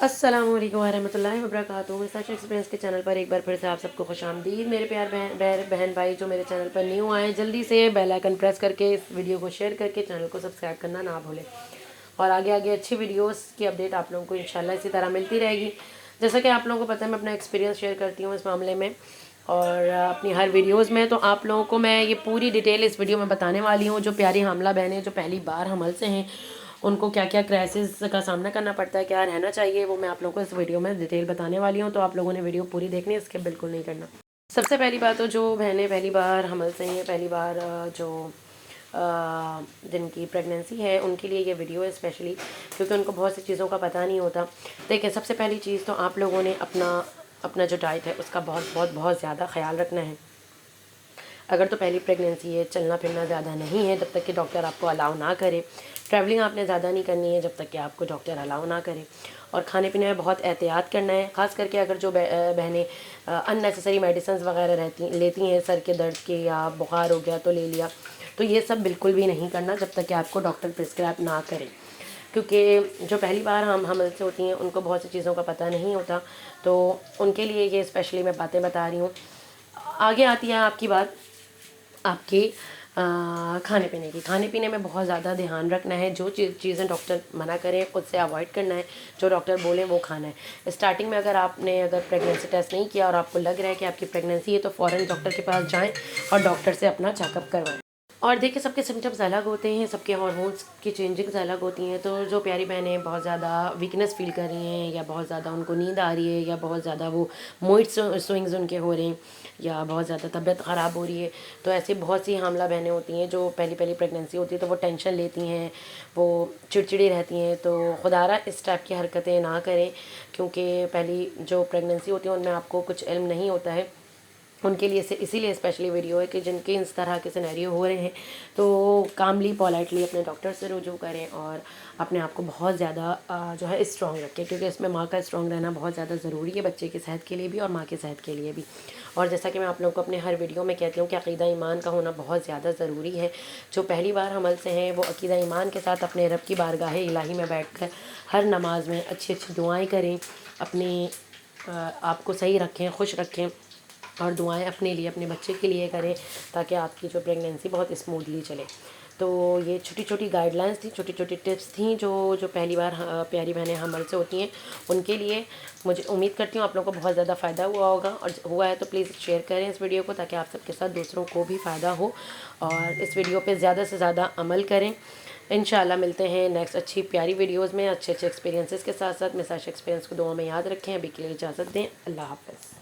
السلام علیکم ورحمۃ اللہ وبرکاتہ۔ ریسرچ ایکسپیرینس کے چینل پر ایک بار پھر سے آپ سب کو خوش آمدید۔ میرے پیار بہن بھائی جو میرے چینل پر نیو آئے ہیں، جلدی سے بیل آئیکن پریس کر کے اس ویڈیو کو شیئر کر کے چینل کو سبسکرائب کرنا نہ بھولیں، اور آگے اچھی ویڈیوز کی اپڈیٹ آپ لوگوں کو انشاءاللہ اسی طرح ملتی رہے گی۔ جیسا کہ آپ لوگوں کو پتہ ہے، میں اپنا ایکسپیرینس شیئر کرتی ہوں اس معاملے میں، اور اپنی ہر ویڈیوز میں تو آپ لوگوں کو میں یہ پوری ڈیٹیل اس ویڈیو میں بتانے والی ہوں۔ جو پیاری حاملہ بہنیں جو پہلی بار حمل سے ہیں، ان کو کیا کیا کرائسس کا سامنا کرنا پڑتا ہے، کیا رہنا چاہیے، وہ میں آپ لوگوں کو اس ویڈیو میں ڈیٹیل بتانے والی ہوں۔ تو آپ لوگوں نے ویڈیو پوری دیکھنی ہے، اسکپ بالکل نہیں کرنا۔ سب سے پہلی بات تو جو بہنیں پہلی بار حمل سے ہیں، پہلی بار جو جن کی پریگننسی ہے، ان کے لیے یہ ویڈیو ہے اسپیشلی، کیونکہ ان کو بہت سی چیزوں کا پتہ نہیں ہوتا۔ دیکھیں، سب سے پہلی چیز تو آپ لوگوں نے اپنا جو ڈائٹ ہے اس کا بہت زیادہ خیال رکھنا ہے۔ اگر تو پہلی پریگننسی ہے، چلنا پھرنا زیادہ نہیں ہے جب تک کہ ڈاکٹر آپ کو الاؤ نہ کرے، ٹریولنگ آپ نے زیادہ نہیں کرنی ہے جب تک کہ آپ کو ڈاکٹر الاؤ نہ کرے، اور کھانے پینے میں بہت احتیاط کرنا ہے، خاص کر کے اگر جو بہنیں ان نیسیسری میڈیسنز وغیرہ لیتی ہیں، سر کے درد کے یا بخار ہو گیا تو لے لیا، تو یہ سب بالکل بھی نہیں کرنا جب تک کہ آپ کو ڈاکٹر پرسکرائب نہ کرے، کیونکہ جو پہلی بار ہم حمل سے ہوتی ہیں ان کو بہت سی چیزوں کا پتہ نہیں ہوتا، تو ان کے لیے یہ اسپیشلی میں باتیں بتا رہی ہوں۔ آگے آتی ہے آپ کی بات آپ کے کھانے پینے کی۔ کھانے پینے میں بہت زیادہ دھیان رکھنا ہے، جو چیزیں ڈاکٹر منع کریں اس سے اوائڈ کرنا ہے، جو ڈاکٹر بولیں وہ کھانا ہے۔ اسٹارٹنگ میں اگر پریگننسی ٹیسٹ نہیں کیا اور آپ کو لگ رہا ہے کہ آپ کی پریگننسی ہے، تو فوراً ڈاکٹر کے پاس جائیں اور ڈاکٹر سے اپنا چیک اپ کروائیں۔ اور دیکھیں، سب کے سمٹمز الگ ہوتے ہیں، سب کے ہارمونس کی چینجنگز الگ ہوتی ہیں، تو جو پیاری بہنیں بہت زیادہ ویکنس فیل کر رہی ہیں، یا بہت زیادہ ان کو نیند آ رہی ہے، یا بہت زیادہ وہ موڈ سوئنگز ان کے ہو رہے ہیں، یا بہت زیادہ طبیعت خراب ہو رہی ہے، تو ایسے بہت سی حاملہ بہنیں ہوتی ہیں جو پہلی پریگننسی ہوتی ہے تو وہ ٹینشن لیتی ہیں، وہ چڑچڑی رہتی ہیں، تو خدارہ اس ٹائپ کی حرکتیں نہ کریں، کیونکہ پہلی جو پریگننسی ہوتی ہے ان میں آپ کو کچھ علم نہیں ہوتا ہے۔ ان کے لیے اسی لیے اسپیشلی ویڈیو ہے کہ جن کے اس طرح کے سینیریو ہو رہے ہیں، تو کاملی پولائٹلی اپنے ڈاکٹر سے رجوع کریں، اور اپنے آپ کو بہت زیادہ جو ہے اسٹرانگ رکھیں، کیونکہ اس میں ماں کا اسٹرانگ رہنا بہت زیادہ ضروری ہے، بچے کی صحت کے لیے بھی اور ماں کی صحت کے لیے بھی۔ اور جیسا کہ میں آپ لوگوں کو اپنے ہر ویڈیو میں کہتی ہوں کہ عقیدہ ایمان کا ہونا بہت زیادہ ضروری ہے۔ جو پہلی بار حمل سے ہیں وہ عقیدہ ایمان کے ساتھ اپنے رب کی بارگاہ الہی میں بیٹھ کر ہر نماز میں اچھی دعائیں کریں، اپنی آپ کو صحیح رکھیں، خوش رکھیں، اور دعائیں اپنے لیے، اپنے بچے کے لیے کریں، تاکہ آپ کی جو پریگننسی بہت اسموتھلی چلے۔ تو یہ چھوٹی چھوٹی گائیڈ لائنس تھیں، چھوٹی چھوٹی ٹپس تھیں جو پہلی بار پیاری بہنیں حمل سے ہوتی ہیں ان کے لیے۔ مجھے امید کرتی ہوں آپ لوگوں کو بہت زیادہ فائدہ ہوا ہوگا، اور ہوا ہے تو پلیز شیئر کریں اس ویڈیو کو، تاکہ آپ سب کے ساتھ دوسروں کو بھی فائدہ ہو، اور اس ویڈیو پہ زیادہ سے زیادہ عمل کریں۔ انشاءاللہ ملتے ہیں نیکسٹ اچھی پیاری ویڈیوز میں، اچھے ایکسپیرینسز کے ساتھ ساتھ۔ میرے ایکسپیرینس کو دعا میں یاد رکھیں۔ ابھی کے لیے اجازت دیں، اللہ حافظ۔